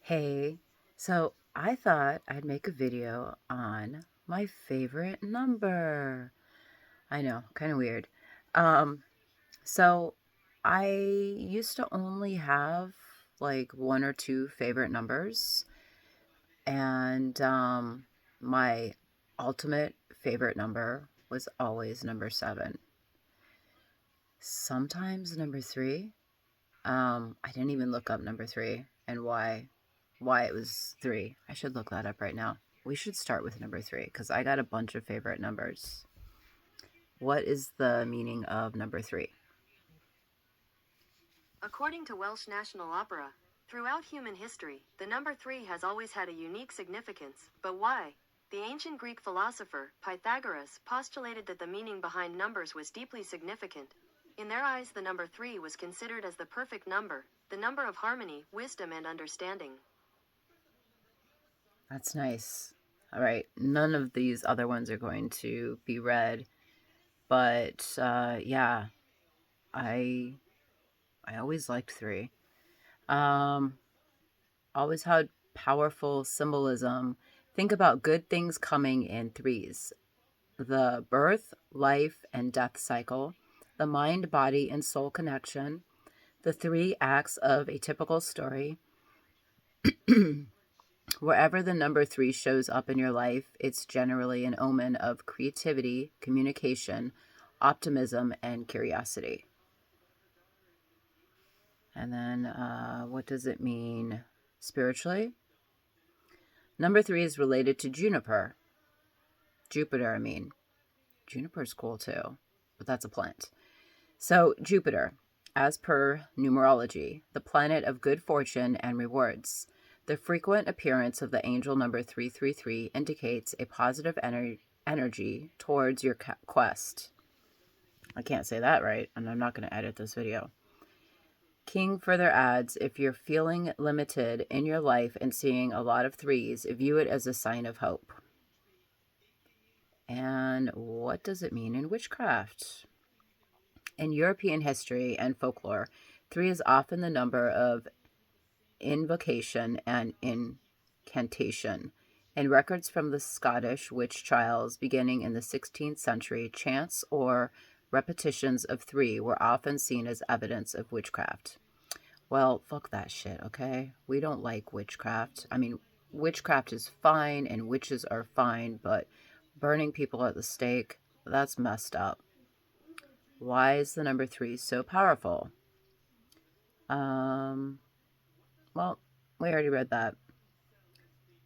Hey, so I thought I'd make a video on my favorite number. I know, kind of weird. Um, so I used to only have like one or two favorite numbers, and my ultimate favorite number was always number seven. Sometimes number three. I didn't even look up number three and why it was three. I should look that up right now. We should start with number three because I got a bunch of favorite numbers. What is the meaning of number three? According to Welsh National Opera, throughout human history, the number 3 has always had a unique significance. But why? The ancient Greek philosopher, Pythagoras, postulated that the meaning behind numbers was deeply significant. In their eyes, the number 3 was considered as the perfect number, the number of harmony, wisdom, and understanding. That's nice. All right, none of these other ones are going to be read, but yeah, I I always liked three. Um, always had powerful symbolism. Think about good things coming in threes: the birth, life, and death cycle, the mind, body, and soul connection, the three acts of a typical story. Wherever the number three shows up in your life, it's generally an omen of creativity, communication, optimism, and curiosity. And then, what does it mean spiritually? Number three is related to juniper. Jupiter, I mean. Juniper's cool too, but that's a plant. So, Jupiter, as per numerology, the planet of good fortune and rewards. The frequent appearance of the angel number 333 indicates a positive energy towards your quest. I can't say that right, and I'm not going to edit this video. King further adds, if you're feeling limited in your life and seeing a lot of threes, view it as a sign of hope. And what does it mean in witchcraft? In European history and folklore, three is often the number of invocation and incantation. In records from the Scottish witch trials beginning in the 16th century, chants or repetitions of three were often seen as evidence of witchcraft. Well, fuck that shit, okay? We don't like witchcraft. I mean, witchcraft is fine and witches are fine, but burning people at the stake, that's messed up. Why is the number three so powerful? Um, well, we already read that.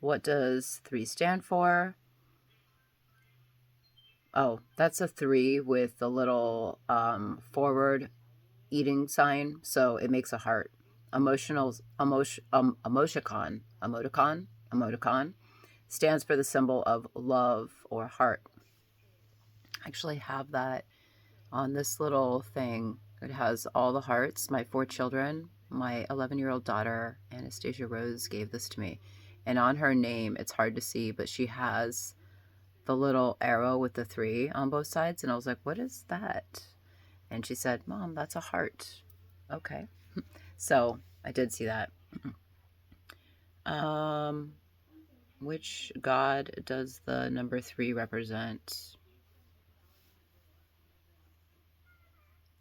What does three stand for? Oh, that's a three with the little forward eating sign, so it makes a heart. Emoticon stands for the symbol of love or heart. I actually have that on this little thing. It has all the hearts. My four children, my 11-year-old daughter, Anastasia Rose, gave this to me. And on her name, it's hard to see, but she has the little arrow with the three on both sides. And I was like, what is that? And she said, Mom, that's a heart. Okay. So I did see that. Um, which god does the number three represent?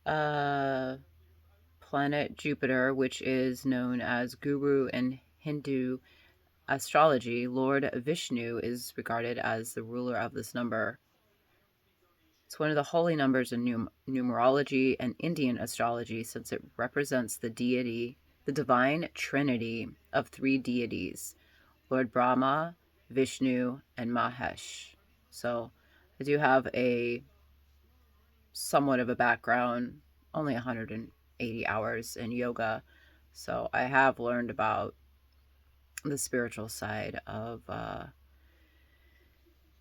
Uh, Planet Jupiter, which is known as Guru in Hindu astrology. Lord Vishnu is regarded as the ruler of this number. It's one of the holy numbers in numerology and Indian astrology since it represents the deity, the divine trinity of three deities, Lord Brahma, Vishnu, and Mahesh. So I do have a somewhat of a background, only 180 hours in yoga. So I have learned about the spiritual side of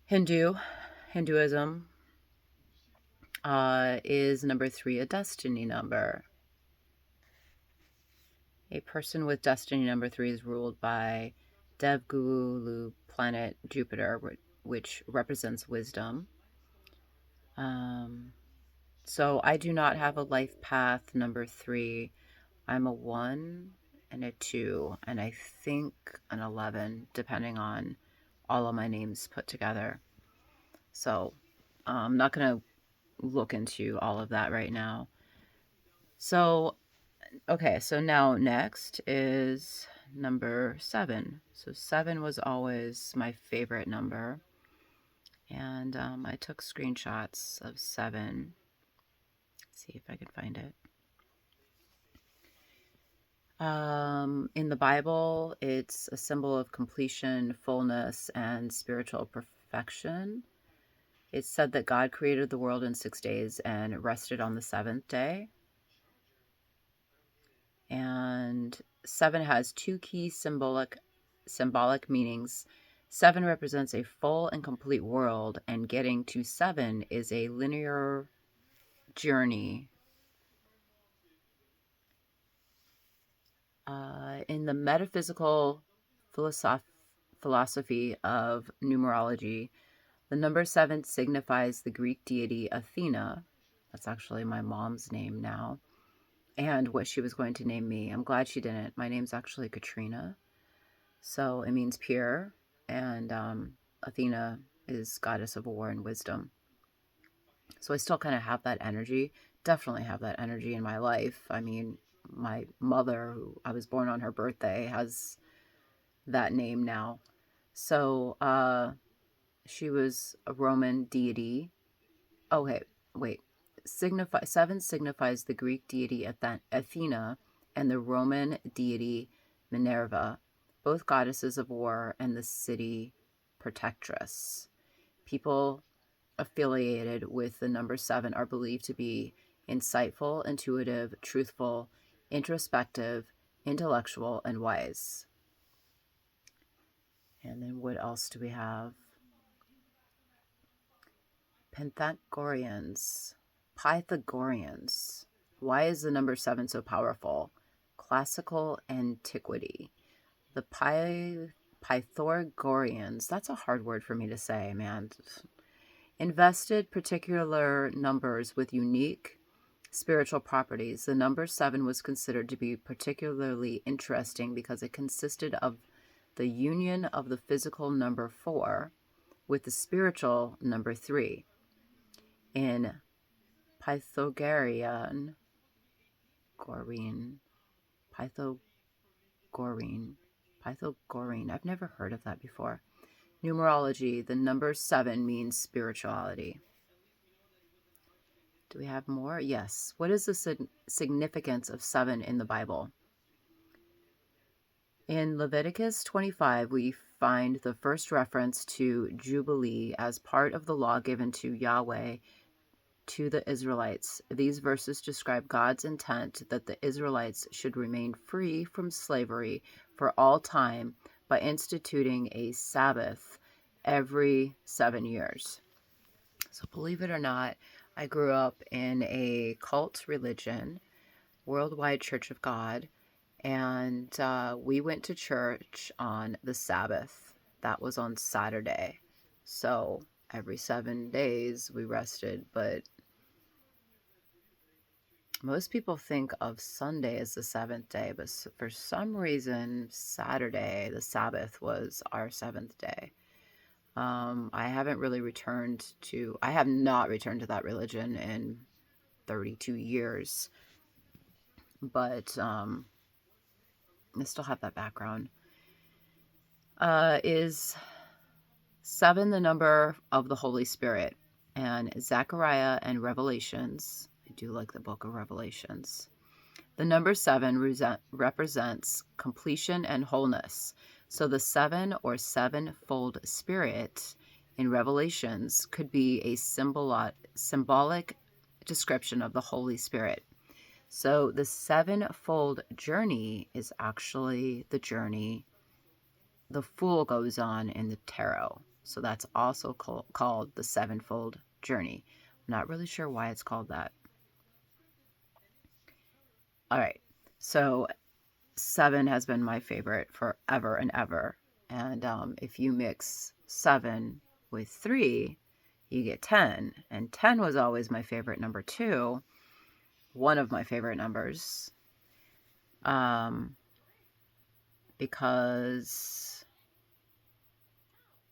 Hinduism. Is number three a destiny number? A person with destiny number three is ruled by Devguru planet Jupiter, which represents wisdom. So I do not have a life path number three. I'm a one, and a 2, and I think an 11, depending on all of my names put together. So I'm not going to look into all of that right now. So, okay, so now next is number 7. So 7 was always my favorite number. And I took screenshots of 7. Let's see if I can find it. In the Bible, it's a symbol of completion, fullness, and spiritual perfection. It's said that God created the world in 6 days and rested on the 7th day. And 7 has 2 key symbolic meanings. 7 represents a full and complete world, and getting to 7 is a linear journey. In the metaphysical philosophy of numerology, the number 7 signifies the Greek deity Athena. That's actually my mom's name now, and what she was going to name me. I'm glad she didn't. My name's actually Katrina. So it means pure, and Athena is goddess of war and wisdom. So I still kind of have that energy, definitely have that energy in my life. I mean, my mother, who I was born on her birthday, has that name now. So she was a Roman deity. Okay, wait. 7 signifies the Greek deity Athena and the Roman deity Minerva, both goddesses of war and the city protectress. People affiliated with the number 7 are believed to be insightful, intuitive, truthful, introspective, intellectual, and wise. And then what else do we have? Pythagoreans. Why is the number 7 so powerful? Classical antiquity. The Pythagoreans, that's a hard word for me to say, man. Invested particular numbers with unique spiritual properties. The number 7 was considered to be particularly interesting because it consisted of the union of the physical number 4 with the spiritual number 3. In Pythagorean, I've never heard of that before. Numerology, the number 7 means spirituality. Do we have more? Yes. What is the significance of 7 in the Bible? In Leviticus 25, we find the first reference to Jubilee as part of the law given to Yahweh to the Israelites. These verses describe God's intent that the Israelites should remain free from slavery for all time by instituting a Sabbath every 7 years. So believe it or not, I grew up in a cult religion, Worldwide Church of God, and we went to church on the Sabbath. That was on Saturday. So every 7 days we rested, but most people think of Sunday as the 7th day, but for some reason, Saturday, the Sabbath, was our 7th day. I have not returned to that religion in 32 years, but I still have that background. Is 7 the number of the Holy Spirit? And Zechariah and Revelations, I do like the book of Revelations. The number 7 represents completion and wholeness. So the 7 or sevenfold spirit in Revelations could be a symbolic description of the Holy Spirit. So the sevenfold journey is actually the journey the Fool goes on in the tarot. So that's also called the sevenfold journey. I'm not really sure why it's called that. All right, so 7 has been my favorite forever and ever. And if you mix 7 with 3, you get 10. And 10 was always my favorite number too. One of my favorite numbers. because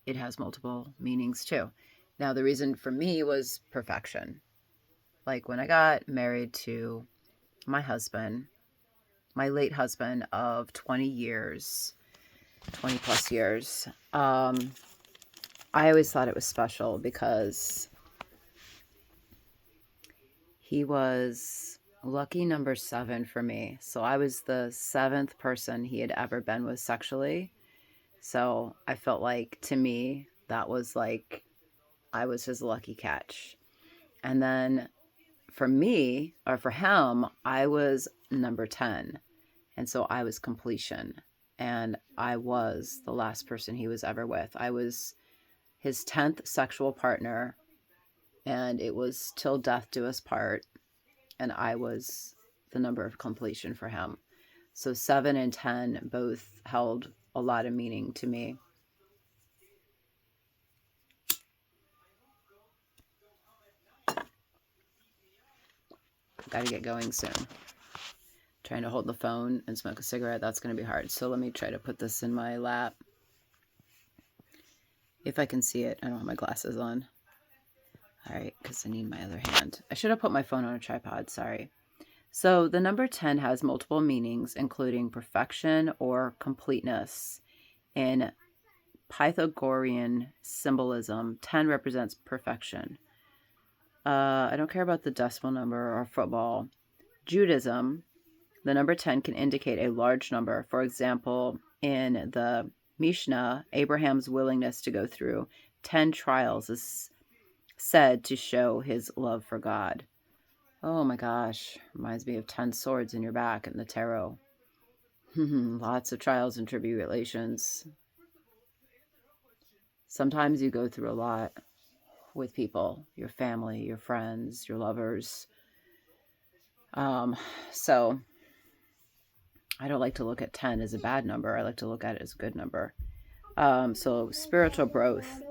it has multiple meanings too. Now, the reason for me was perfection. Like when I got married to my husband, my late husband of 20 years, 20 plus years, I always thought it was special because he was lucky number 7 for me. So I was the 7th person he had ever been with sexually. So I felt like, to me, that was like, I was his lucky catch. And then for me, or for him, I was number 10. And so I was completion. And I was the last person he was ever with. I was his 10th sexual partner, and it was till death do us part. And I was the number of completion for him. So 7 and 10 both held a lot of meaning to me. Got to get going soon. Trying to hold the phone and smoke a cigarette, that's going to be hard. So let me try to put this in my lap. If I can see it. I don't have my glasses on. All right, because I need my other hand. I should have put my phone on a tripod, sorry. So the number 10 has multiple meanings, including perfection or completeness. In Pythagorean symbolism, 10 represents perfection. I don't care about the decimal number or football. Judaism, the number 10 can indicate a large number. For example, in the Mishnah, Abraham's willingness to go through 10 trials is said to show his love for God. Oh my gosh, reminds me of 10 swords in your back in the tarot. Lots of trials and tribulations. Sometimes you go through a lot with people, your family, your friends, your lovers. So I don't like to look at 10 as a bad number. I like to look at it as a good number. So spiritual growth.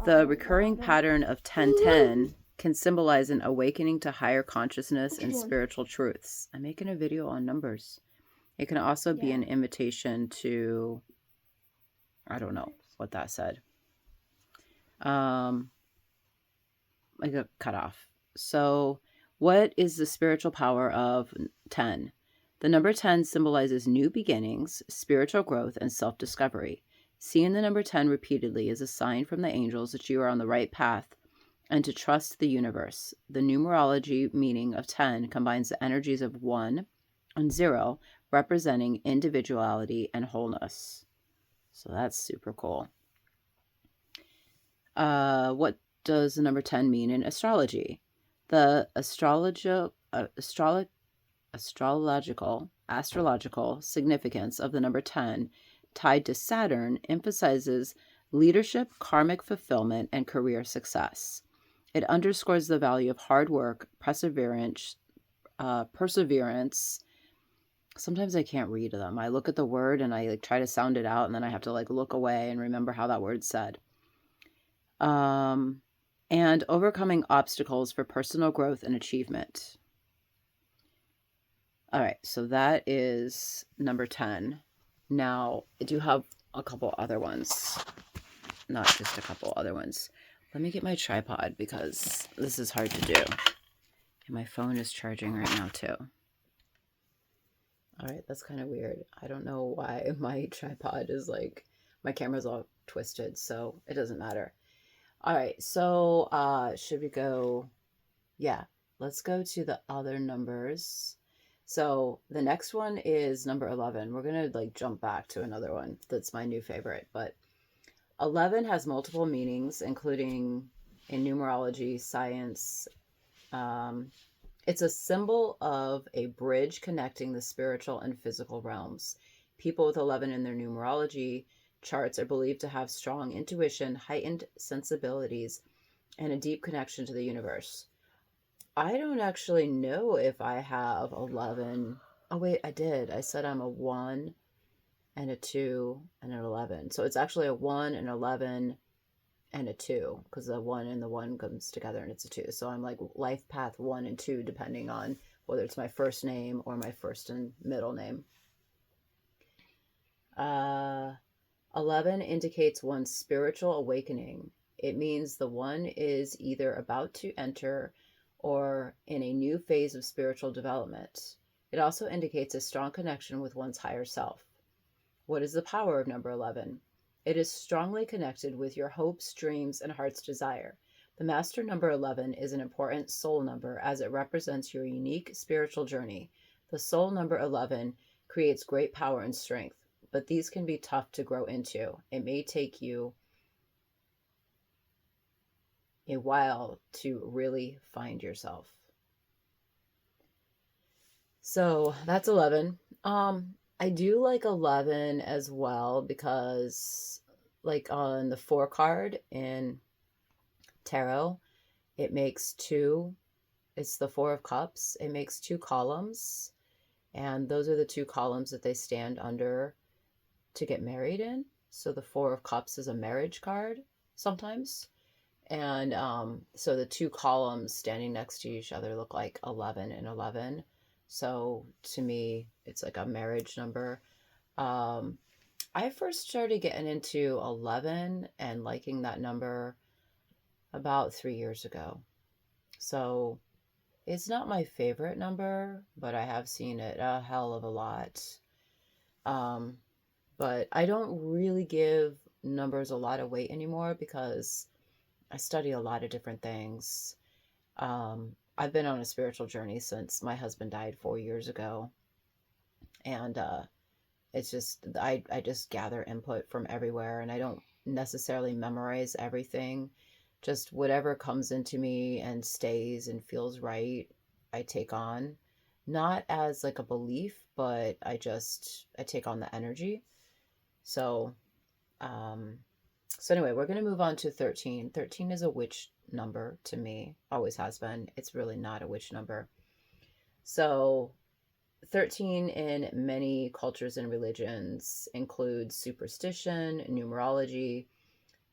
The recurring pattern of 10-10 can symbolize an awakening to higher consciousness and spiritual truths. I'm making a video on numbers. It can also be an invitation to, I don't know what that said. Like a cutoff. So what is the spiritual power of 10? The number 10 symbolizes new beginnings, spiritual growth, and self-discovery. Seeing the number 10 repeatedly is a sign from the angels that you are on the right path and to trust the universe. The numerology meaning of 10 combines the energies of 1 and 0, representing individuality and wholeness. So that's super cool. What does the number 10 mean in astrology? The astrological significance of the number 10 tied to Saturn emphasizes leadership, karmic fulfillment, and career success. It underscores the value of hard work, perseverance. Sometimes I can't read them. I look at the word and I try to sound it out, and then I have to look away and remember how that word's said. And overcoming obstacles for personal growth and achievement. All right, so that is number 10. Now, I do have a couple other ones. Not just a couple other ones. Let me get my tripod because this is hard to do. And my phone is charging right now too. All right, that's kind of weird. I don't know why my tripod is my camera's all twisted, so it doesn't matter. All right, so should we go? Yeah, let's go to the other numbers. So the next one is number 11. We're going to jump back to another one that's my new favorite. But 11 has multiple meanings, including in numerology, science. It's a symbol of a bridge connecting the spiritual and physical realms. People with 11 in their numerology charts are believed to have strong intuition, heightened sensibilities, and a deep connection to the universe. I don't actually know if I have 11. Oh, wait, I did. I said I'm a 1 and a 2 and an 11. So it's actually a 1 and 11 and a 2, because the 1 and the 1 comes together and it's a 2. So I'm life path 1 and 2, depending on whether it's my first name or my first and middle name. Uh, 11 indicates one's spiritual awakening. It means the one is either about to enter or in a new phase of spiritual development. It also indicates a strong connection with one's higher self. What is the power of number 11? It is strongly connected with your hopes, dreams, and heart's desire. The master number 11 is an important soul number as it represents your unique spiritual journey. The soul number 11 creates great power and strength, but these can be tough to grow into. It may take you a while to really find yourself. So that's 11. I do like 11 as well because, like on the 4 card in tarot, it makes two, it's the 4 of Cups. It makes 2 columns, and those are the 2 columns that they stand under to get married in. So the 4 of Cups is a marriage card sometimes. And so the 2 columns standing next to each other look like 11 and 11. So to me, it's like a marriage number. I first started getting into 11 and liking that number about 3 years ago. So it's not my favorite number, but I have seen it a hell of a lot. But I don't really give numbers a lot of weight anymore because I study a lot of different things. I've been on a spiritual journey since my husband died 4 years ago. And it's just, I just gather input from everywhere, and I don't necessarily memorize everything. Just whatever comes into me and stays and feels right, I take on. Not as like a belief, but I take on the energy. So, um, so anyway, we're going to move on to 13. 13 is a witch number to me, always has been. It's really not a witch number. So 13 in many cultures and religions includes superstition, numerology,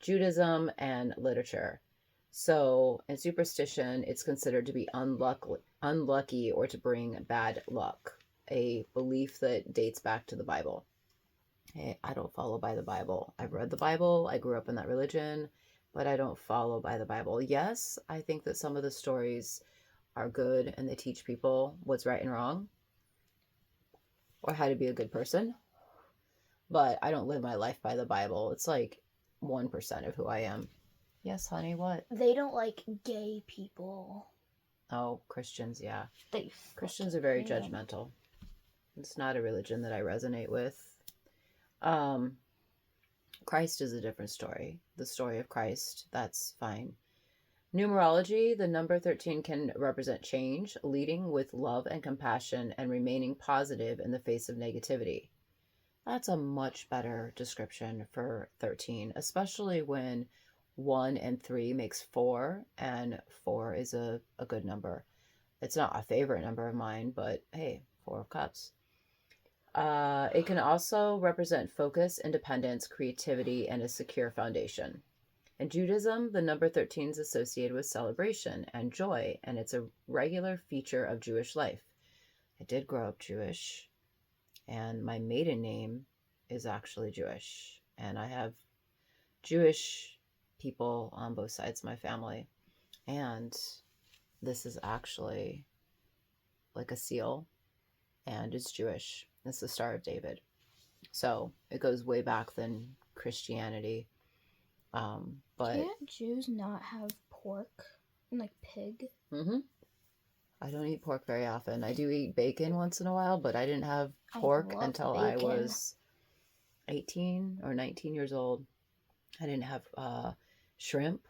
Judaism, and literature. So in superstition, it's considered to be unlucky or to bring bad luck, a belief that dates back to the Bible. Hey, I don't follow by the Bible. I've read the Bible. I grew up in that religion, but I don't follow by the Bible. Yes, I think that some of the stories are good and they teach people what's right and wrong or how to be a good person, but I don't live my life by the Bible. It's like 1% of who I am. Yes, honey, what? They don't like gay people. Oh, Christians, yeah. They Christians are very judgmental. It's not a religion that I resonate with. Christ is a different story. The story of Christ, that's fine. Numerology, the number 13 can represent change, leading with love and compassion, and remaining positive in the face of negativity. That's a much better description for 13, especially when 1 and 3 makes 4, and 4 is a good number. It's not a favorite number of mine, but hey, 4 of Cups. It can also represent focus, independence, creativity, and a secure foundation. In Judaism, the number 13 is associated with celebration and joy, and it's a regular feature of Jewish life. I did grow up Jewish, and my maiden name is actually Jewish, and I have Jewish people on both sides of my family, and this is actually like a seal, and it's Jewish. It's the Star of David. So it goes way back than Christianity. But can't Jews not have pork and like pig? I don't eat pork very often. I do eat bacon once in a while, but I didn't have pork until I was 18 or 19 years old. I didn't have shrimp.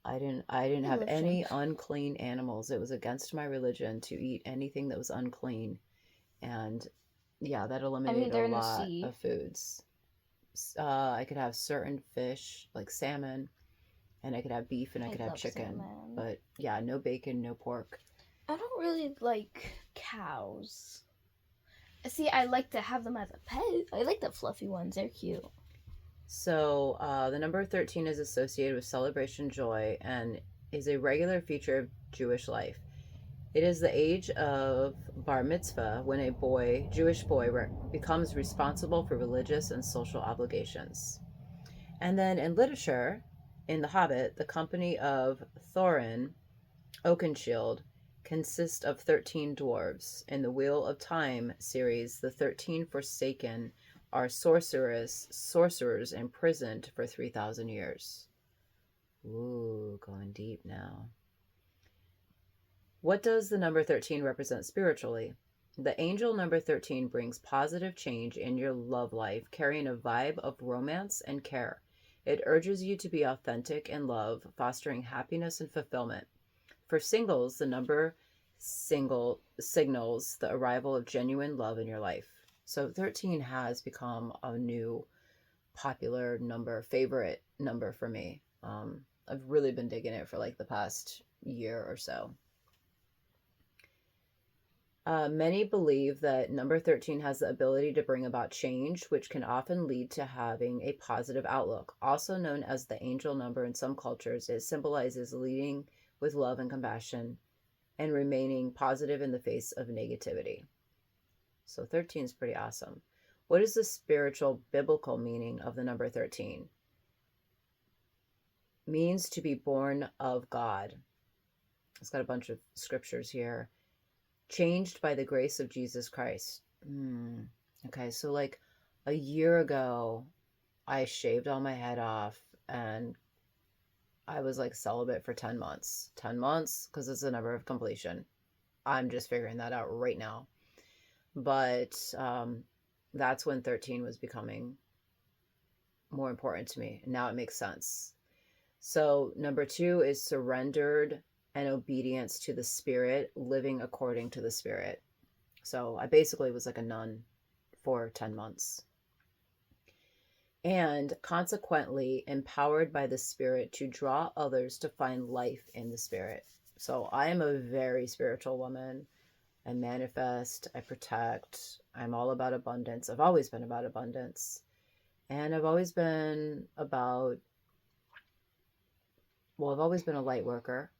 I didn't have any unclean animals. It was against my religion to eat anything that was unclean. And yeah, that eliminated a lot of foods. I could have certain fish, like salmon, and I could have beef, and I could have chicken. Salmon. But yeah, no bacon, no pork. I don't really like cows. See, I like to have them as a pet. I like the fluffy ones. They're cute. So the number 13 is associated with celebration, joy, and is a regular feature of Jewish life. It is the age of bar mitzvah when a boy, Jewish boy, becomes responsible for religious and social obligations. And then in literature, in The Hobbit, the company of Thorin Oakenshield consists of 13 dwarves. In the Wheel of Time series, the 13 Forsaken are sorcerers imprisoned for 3,000 years. Ooh, going deep now. What does the number 13 represent spiritually? The angel number 13 brings positive change in your love life, carrying a vibe of romance and care. It urges you to be authentic in love, fostering happiness and fulfillment. For singles, the number signals the arrival of genuine love in your life. So 13 has become a new popular number, favorite number for me. I've really been digging it for like the past year or so. Many believe that number 13 has the ability to bring about change, which can often lead to having a positive outlook. Also known as the angel number in some cultures, it symbolizes leading with love and compassion and remaining positive in the face of negativity. So 13 is pretty awesome. What is the spiritual biblical meaning of the number 13? Means to be born of God. It's got a bunch of scriptures here. Changed by the grace of Jesus Christ. Okay, so like a year ago, I shaved all my head off and I was like celibate for 10 months. 10 months, because it's the number of completion. I'm just figuring that out right now. But that's when 13 was becoming more important to me. And now it makes sense. So number 2 is surrendered and obedience to the Spirit, living according to the Spirit. So I basically was like a nun for 10 months. And consequently empowered by the Spirit to draw others to find life in the Spirit. So I am a very spiritual woman. I manifest, I protect, I'm all about abundance. I've always been about abundance. And I've always been about, well, I've always been a light worker,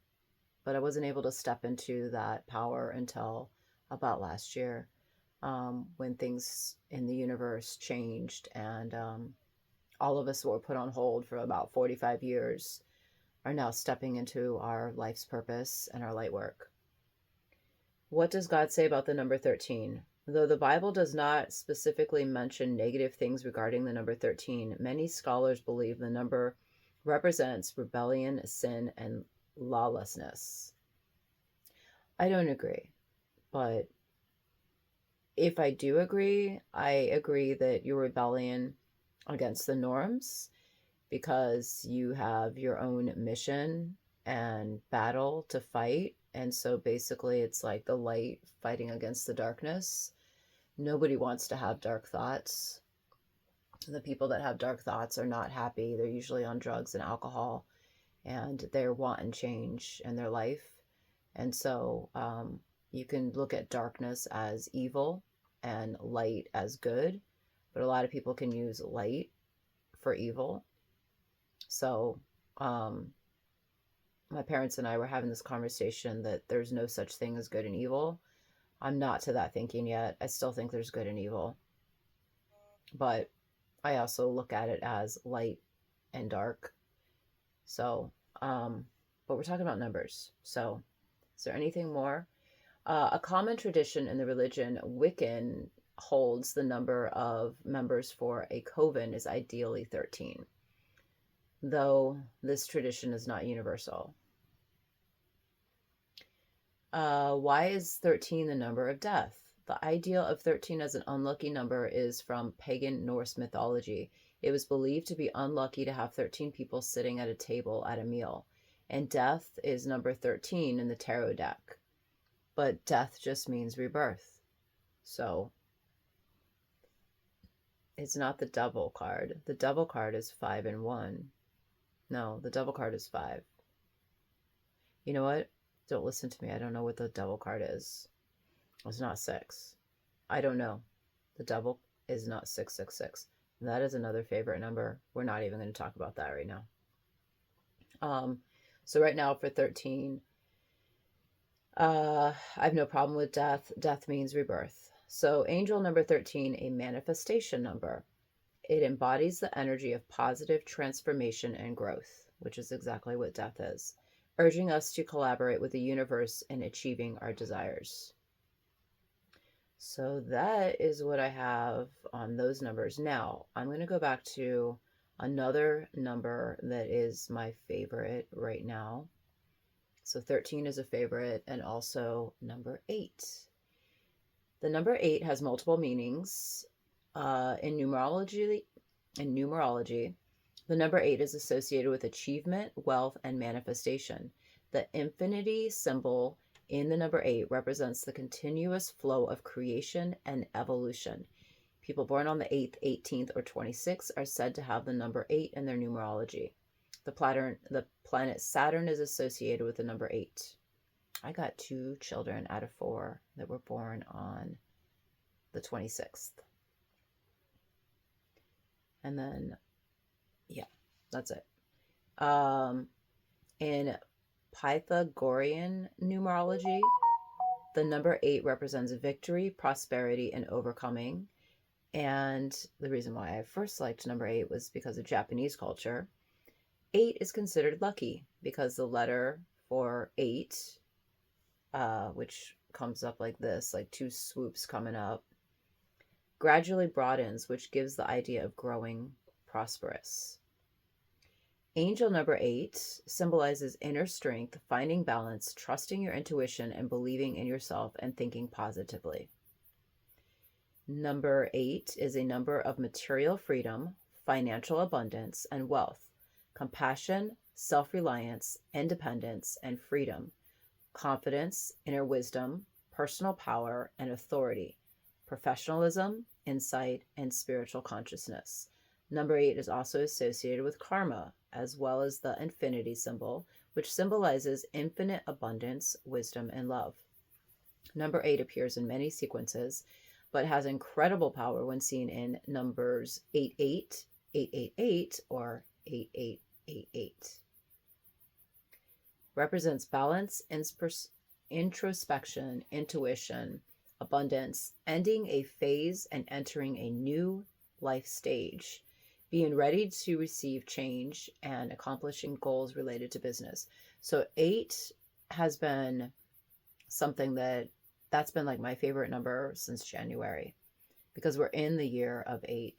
but I wasn't able to step into that power until about last year, when things in the universe changed and all of us who were put on hold for about 45 years are now stepping into our life's purpose and our light work. What does God say about the number 13? Though the Bible does not specifically mention negative things regarding the number 13, many scholars believe the number represents rebellion, sin, and lawlessness. I don't agree, but if I do agree, I agree that you're rebellion against the norms because you have your own mission and battle to fight. And so basically, it's like the light fighting against the darkness. Nobody wants to have dark thoughts. The people that have dark thoughts are not happy. They're usually on drugs and alcohol, and they're wanting change in their life. And so you can look at darkness as evil and light as good, but a lot of people can use light for evil. So my parents and I were having this conversation that there's no such thing as good and evil. I'm not to that thinking yet. I still think there's good and evil. But I also look at it as light and dark. So, but we're talking about numbers. So, is there anything more? A common tradition in the religion, Wiccan holds the number of members for a coven is ideally 13, though this tradition is not universal. Why is 13 the number of death? The idea of 13 as an unlucky number is from pagan Norse mythology. It was believed to be unlucky to have 13 people sitting at a table at a meal, and death is number 13 in the tarot deck. But death just means rebirth. So it's not the devil card. The devil card is 5 and 1. No, the devil card is 5. You know what? Don't listen to me. I don't know what the devil card is. It's not 6. I don't know. The devil is not 666. That is another favorite number. We're not even going to talk about that right now. So right now for 13, I have no problem with death. Death means rebirth. So, angel number 13, a manifestation number. It embodies the energy of positive transformation and growth, which is exactly what death is, urging us to collaborate with the universe in achieving our desires. So that is what I have on those numbers. Now, I'm going to go back to another number that is my favorite right now. So 13 is a favorite, and also number 8. The number 8 has multiple meanings. In numerology, the number 8 is associated with achievement, wealth, and manifestation. The infinity symbol in the number 8 represents the continuous flow of creation and evolution. People born on the 8th, 18th, or 26th are said to have the number 8 in their numerology. The planet Saturn is associated with the number 8. I got 2 children out of 4 that were born on the 26th. And then, yeah, that's it. In Pythagorean numerology, the number 8 represents victory, prosperity, and overcoming. And the reason why I first liked number 8 was because of Japanese culture. 8 is considered lucky because the letter for 8, which comes up like this, like 2 swoops coming up, gradually broadens, which gives the idea of growing prosperous. Angel number 8 symbolizes inner strength, finding balance, trusting your intuition, and believing in yourself and thinking positively. Number 8 is a number of material freedom, financial abundance, and wealth, compassion, self-reliance, independence, and freedom, confidence, inner wisdom, personal power, and authority, professionalism, insight, and spiritual consciousness. Number 8 is also associated with karma, as well as the infinity symbol, which symbolizes infinite abundance, wisdom, and love. Number 8 appears in many sequences, but has incredible power when seen in numbers 88, 888, or 8888. Represents balance, introspection, intuition, abundance, ending a phase and entering a new life stage, being ready to receive change, and accomplishing goals related to business. So 8 has been something that's been like my favorite number since January, because we're in the year of 8.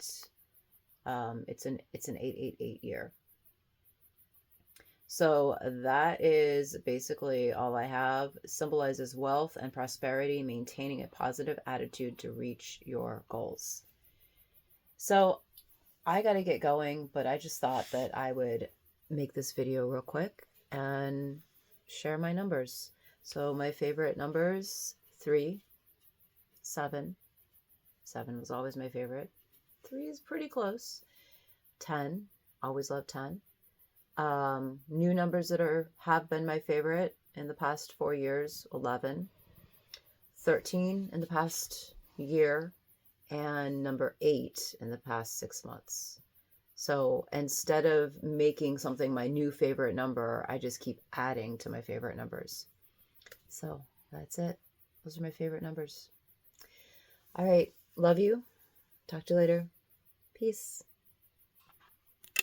It's an 888 year. So that is basically all I have. It symbolizes wealth and prosperity, maintaining a positive attitude to reach your goals. So I got to get going, but I just thought that I would make this video real quick and share my numbers. So my favorite numbers: 3, 7. 7 was always my favorite. 3 is pretty close. 10, always loved 10. New numbers that have been my favorite in the past 4 years: 11, 13 in the past year, and number 8 in the past 6 months. So instead of making something my new favorite number, I just keep adding to my favorite numbers. So that's it. Those are my favorite numbers. All right. Love you. Talk to you later. Peace.